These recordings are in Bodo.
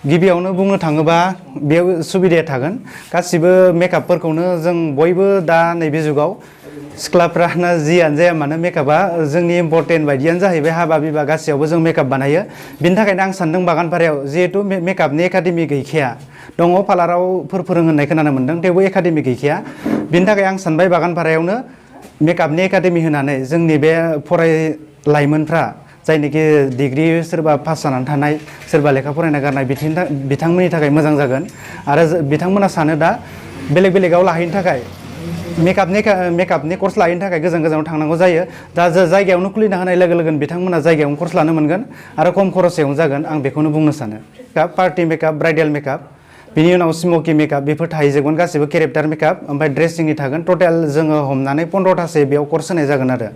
गिबियावनो बुंनो थाङोबा बेयाव सुबिदाया थागोन गासिबो मेकआपफोरखौनो जों बयबो दा नैबे जुगाव सिख्लाफ्रानो जियानो जाया मानो मेकआपा जोंनि इम्परटेन्ट बायदियानो जाहैबाय हाबा बिबा गासैयावबो जों मेकआप बानायो बिनि थाखायनो आं सानदों बागानपारायाव जिहेतु मेकआपनि एकाडेमि गैखाया दङ पार्लाराव फोरोंहोनाय खोनानो मोन्दों थेवबो एकाडेमि गैखाया बिनि थाखाय आं सानबाय बागानपारायावनो मेकआपनि एकाडेमि होनानै जोंनि बे लाइमोनफ्रा जायनोखि डिग्री सोरबा पास जानानै थानाय सोरबा लेखा फरायना गारनाय बिथांमोननि थाखाय मोजां जागोन आरो बिथांमोना सानो दा बेलेग बेलेगाव लाहैनो थाखाय मेकआपनि कर्स लाहैनो थाखाय गोजान गोजानाव थांनांगौ जायो दा जायगायावनो खुलिना होनाय लोगो लोगोनो बिथांमोना जायगायावनो कर्स लानो मोनगोन आरो खम खरसायावनो जागोन आं बेखौनो बुंनो सानो पार्टी मेकआप ब्राइडेल मेकआप बिनि उनाव स्मोकी मेकआप बेफोर थाहैजोबगोन गासिबो केरेक्टार मेकआप ओमफ्राय ड्रेसिंनि थागोन टटेल जोङो हमनानै 15तासो बेयाव कर्स होनाय जागोन आरो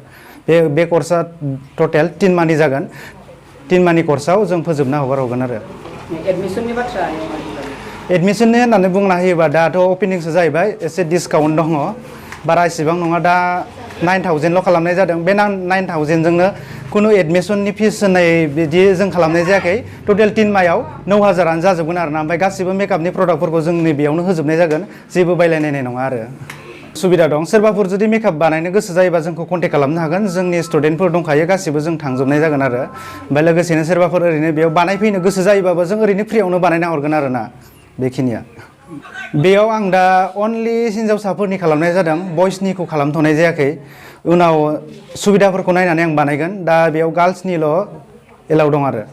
बे कर्सआ टटेल 3 मानि जागोन 3 मानि कर्सआव जों फोजोबना हगारहरगोन आरो एडमिसननि बाथ्रा एडमिसननि होननानै बुंना होयोबा दाथ' अपेनिंसो जाहैबाय एसे डिसकाउन्ट दङ बारा इसेबां नङा दा 9000ल' खालामनाय जादों बे 9000 जोंनो खुनु एडमिसननि फिस होनाय बिदि जों खालामनाय जायाखै टटेल 3 मायाव 9000आनो जाजोबगोन आरोना ओमफ्राय गासिबो मेकआपनि प्रडाक्टफोरखौ जोंनि बेयावनो होजोबनाय जागोन जेबो बायलायनाय नङा आरो सुबिदा दं सोरबाफोर जुदि मेकआप बानायनो गोसो जायोबा जोंखौ कन्टेक्ट खालामनो हागोन जोंनि स्टुडेन्टफोर दंखायो गासिबो जों थांजोबनाय जागोन आरो ओमफ्राय लोगोसेनो सोरबाफोर ओरैनो बेयाव बानायफैनो गोसो जायोबाबो जों ओरैनो फ्रियावनो बानायना हरगोन आरोना बेखिनिया बेयाव आं दा अनलि हिन्जावसाफोरनि खालामनाय जादों बयसनिखौ खालामथ'नाय जायाखै उनाव सुबिदाफोरखौ नायनानै आं बानायगोन दा बेयाव गार्ल्सनिल' एलाउ दं आरो